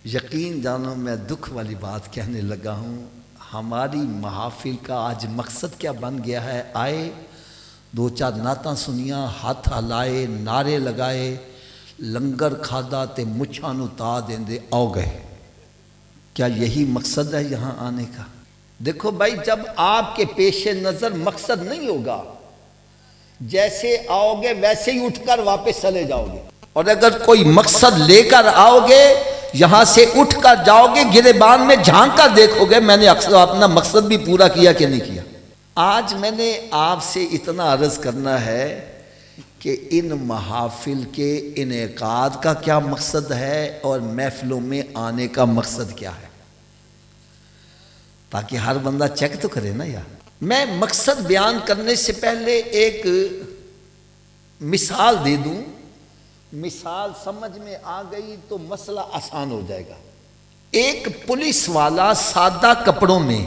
یقین جانو میں دکھ والی بات کہنے لگا ہوں، ہماری محافل کا آج مقصد کیا بن گیا ہے؟ آئے دو چار نعتاں سنیاں، ہاتھ ہلائے، نعرے لگائے، لنگر کھادا تے مچھاں نو تا دیندے آؤ گئے۔ کیا یہی مقصد ہے یہاں آنے کا؟ دیکھو بھائی، جب آپ کے پیش نظر مقصد نہیں ہوگا، جیسے آؤ گے ویسے ہی اٹھ کر واپس چلے جاؤ گے، اور اگر کوئی مقصد لے کر آؤ گے، یہاں سے اٹھ کر جاؤ گے، گریبان میں جھانک کر دیکھو گے میں نے اکثر اپنا مقصد بھی پورا کیا کہ نہیں کیا۔ آج میں نے آپ سے اتنا عرض کرنا ہے کہ ان محافل کے انعقاد کا کیا مقصد ہے اور محفلوں میں آنے کا مقصد کیا ہے، تاکہ ہر بندہ چیک تو کرے نا یار۔ میں مقصد بیان کرنے سے پہلے ایک مثال دے دوں، مثال سمجھ میں آ گئی تو مسئلہ آسان ہو جائے گا۔ ایک پولیس والا سادہ کپڑوں میں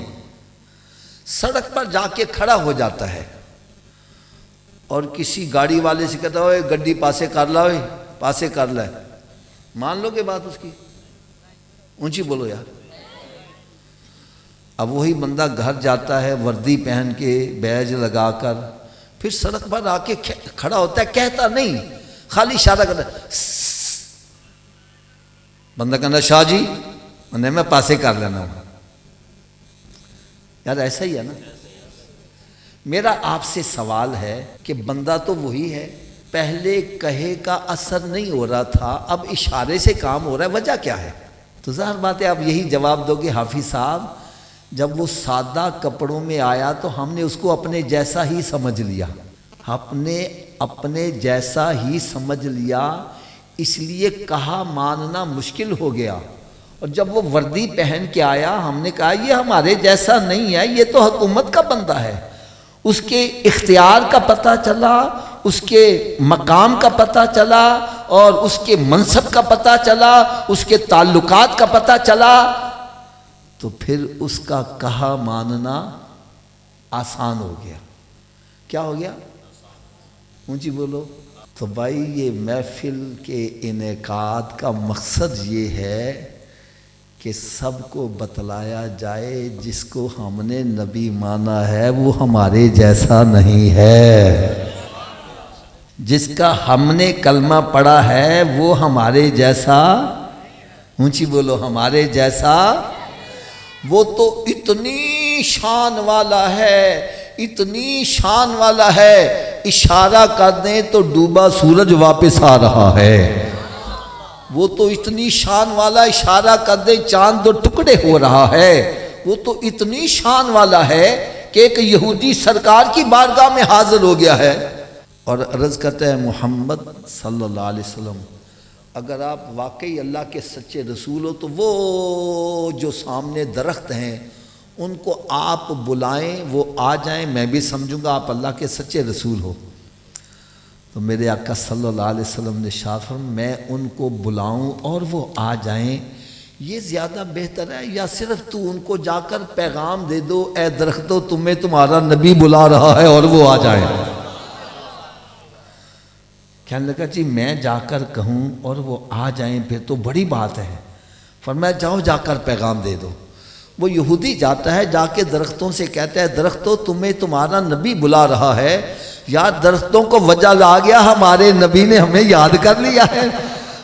سڑک پر جا کے کھڑا ہو جاتا ہے اور کسی گاڑی والے سے کہتا ہے گڈی پاسے کر لا، پاسے کر لے، مان لو گے بات اس کی؟ اونچی بولو یار۔ اب وہی بندہ گھر جاتا ہے وردی پہن کے، بیج لگا کر، پھر سڑک پر آ کے کھڑا ہوتا ہے، کہتا نہیں، خالی اشارہ کرتا ہے۔ بندہ کہنا شاہ جی انہیں میں پاسے کر لینا ہوں۔ یار ایسا ہی ہے نا۔ میرا آپ سے سوال ہے کہ بندہ تو وہی ہے، پہلے کہے کا اثر نہیں ہو رہا تھا، اب اشارے سے کام ہو رہا ہے، وجہ کیا ہے؟ تو ظاہر بات ہے آپ یہی جواب دو گے حافظ صاحب جب وہ سادہ کپڑوں میں آیا تو ہم نے اس کو اپنے جیسا ہی سمجھ لیا، اپنے جیسا ہی سمجھ لیا، اس لیے کہا ماننا مشکل ہو گیا۔ اور جب وہ وردی پہن کے آیا ہم نے کہا یہ ہمارے جیسا نہیں ہے، یہ تو حکومت کا بندہ ہے۔ اس کے اختیار کا پتہ چلا، اس کے مقام کا پتہ چلا، اور اس کے منصب کا پتہ چلا، اس کے تعلقات کا پتہ چلا، تو پھر اس کا کہا ماننا آسان ہو گیا۔ کیا ہو گیا؟ اونچی بولو۔ تو بھائی یہ محفل کے انعقاد کا مقصد یہ ہے کہ سب کو بتلایا جائے جس کو ہم نے نبی مانا ہے وہ ہمارے جیسا نہیں ہے، جس کا ہم نے کلمہ پڑھا ہے وہ ہمارے جیسا، اونچی بولو، ہمارے جیسا، وہ تو اتنی شان والا ہے، اتنی شان والا ہے، اشارہ کر دیں تو ڈوبا سورج واپس آ رہا ہے۔ وہ تو اتنی شان والا، اشارہ کر دیں چاند دو ٹکڑے ہو رہا ہے۔ وہ تو اتنی شان والا ہے کہ ایک یہودی سرکار کی بارگاہ میں حاضر ہو گیا ہے اور عرض کرتا ہے محمد صلی اللہ علیہ وسلم اگر آپ واقعی اللہ کے سچے رسول ہو تو وہ جو سامنے درخت ہیں ان کو آپ بلائیں، وہ آ جائیں، میں بھی سمجھوں گا آپ اللہ کے سچے رسول ہو۔ تو میرے آقا صلی اللہ علیہ وسلم نے ارشاد فرمایا میں ان کو بلاؤں اور وہ آ جائیں، یہ زیادہ بہتر ہے یا صرف تو ان کو جا کر پیغام دے دو اے درختو تمہیں تمہارا نبی بلا رہا ہے اور وہ آ جائیں؟ کہنے لگا جی میں جا کر کہوں اور وہ آ جائیں پھر تو بڑی بات ہے۔ فرمایا جاؤ جا کر پیغام دے دو۔ وہ یہودی جاتا ہے، جا کے درختوں سے کہتا ہے درختوں تمہیں تمہارا نبی بلا رہا ہے۔ یار درختوں کو وجہ لا گیا، ہمارے نبی نے ہمیں یاد کر لیا ہے۔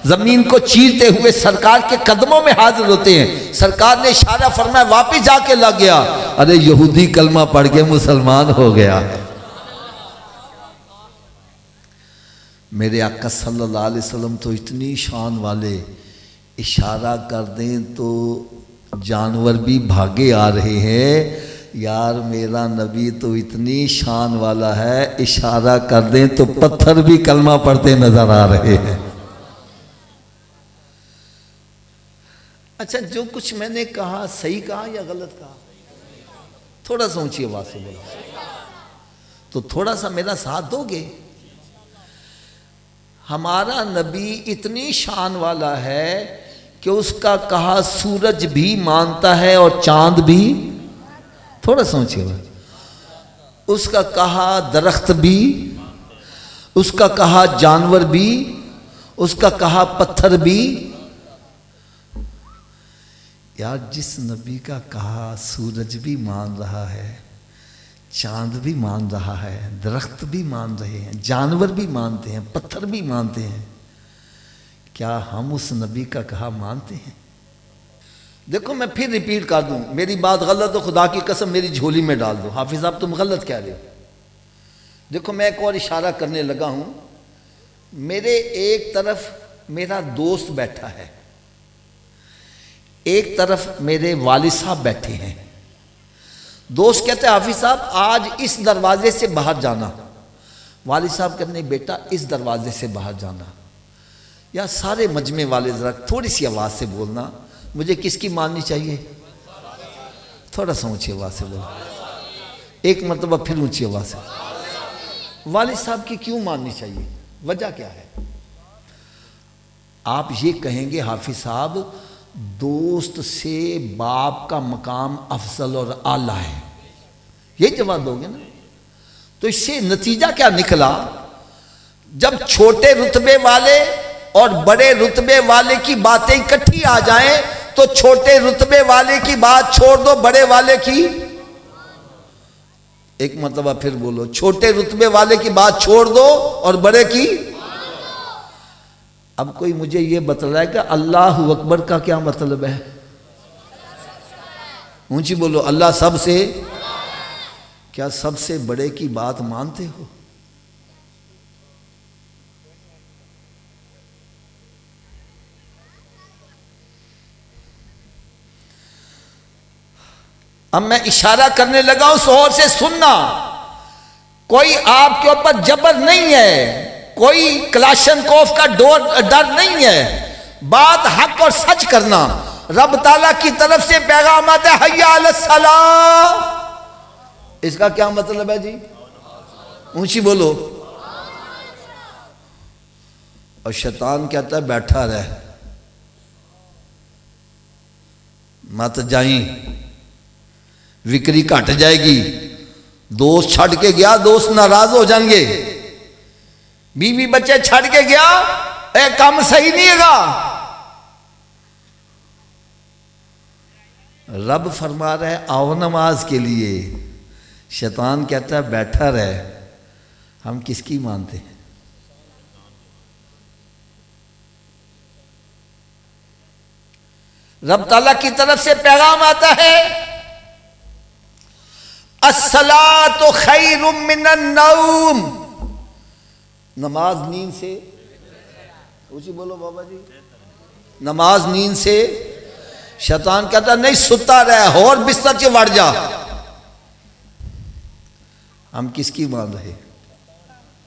زمین کو چیرتے ہوئے سرکار کے قدموں میں حاضر ہوتے ہیں، سرکار نے اشارہ فرمایا واپس جا کے لگ گیا، ارے یہودی کلمہ پڑھ کے مسلمان ہو گیا۔ میرے آقا صلی اللہ علیہ وسلم تو اتنی شان والے، اشارہ کر دیں تو جانور بھی بھاگے آ رہے ہیں۔ یار میرا نبی تو اتنی شان والا ہے، اشارہ کر دیں تو پتھر بھی کلمہ پڑھتے نظر آ رہے ہیں۔ اچھا جو کچھ میں نے کہا صحیح کہا یا غلط کہا؟ تھوڑا سا اونچی آواز سے بولا تو تھوڑا سا میرا ساتھ دو گے؟ ہمارا نبی اتنی شان والا ہے کہ اس کا کہا سورج بھی مانتا ہے اور چاند بھی، تھوڑا سوچئے گا، اس کا کہا درخت بھی، اس کا کہا جانور بھی، اس کا کہا پتھر بھی، یار جس نبی کا کہا سورج بھی مان رہا ہے، چاند بھی مان رہا ہے، درخت بھی مان رہے ہیں، جانور بھی مانتے ہیں، پتھر بھی مانتے ہیں، کیا ہم اس نبی کا کہا مانتے ہیں؟ دیکھو میں پھر ریپیٹ کر دوں، میری بات غلط ہو خدا کی قسم میری جھولی میں ڈال دو، حافظ صاحب تم غلط کہہ رہے ہو۔ دیکھو میں ایک اور اشارہ کرنے لگا ہوں، میرے ایک طرف میرا دوست بیٹھا ہے، ایک طرف میرے والد صاحب بیٹھے ہیں۔ دوست کہتے ہیں حافظ صاحب آج اس دروازے سے باہر جانا، والد صاحب کہتے ہیں بیٹا اس دروازے سے باہر جانا۔ یا سارے مجمع والے ذرا تھوڑی سی آواز سے بولنا، مجھے کس کی ماننی چاہیے؟ تھوڑا سا اونچی آواز سے بولنا، ایک مرتبہ پھر اونچی آواز سے۔ والد صاحب کی کیوں ماننی چاہیے؟ وجہ کیا ہے؟ آپ یہ کہیں گے حافظ صاحب دوست سے باپ کا مقام افضل اور اعلیٰ ہے، یہ جواب دو گے نا؟ تو اس سے نتیجہ کیا نکلا؟ جب چھوٹے رتبے والے اور بڑے رتبے والے کی باتیں اکٹھی آ جائیں تو چھوٹے رتبے والے کی بات چھوڑ دو، بڑے والے کی، ایک مرتبہ پھر بولو، چھوٹے رتبے والے کی بات چھوڑ دو اور بڑے کی۔ اب کوئی مجھے یہ بتلائے کہ اللہ اکبر کا کیا مطلب ہے؟ اونچی بولو، اللہ سب سے، کیا سب سے بڑے کی بات مانتے ہو؟ اب میں اشارہ کرنے لگا ہوں، غور سے سننا، کوئی آپ کے اوپر جبر نہیں ہے، کوئی کلاشن کوف کا ڈر نہیں ہے، بات حق اور سچ کرنا۔ رب تعالیٰ کی طرف سے پیغام آتا ہے حی علی الصلاۃ، اس کا کیا مطلب ہے جی؟ اونچی بولو۔ اور شیطان کہتا ہے بیٹھا رہ، مت جائیں، وکری کٹ جائے گی، دوست چھڑ کے گیا، دوست ناراض ہو جائیں گے، بیوی بچے چھڑ کے گیا، اے کام صحیح نہیں ہے گا۔ رب فرما رہا ہے آؤ نماز کے لیے، شیطان کہتا ہے بیٹھا رہ۔ ہم کس کی مانتے ہیں؟ رب تعالیٰ کی طرف سے پیغام آتا ہے الصلاۃ خیر من النوم، نماز نیند سے، اسی بولو بابا جی، نماز نیند سے۔ شیطان کہتا نہیں ستا رہ اور بستر کے وڑ جا۔ ہم کس کی مان رہے؟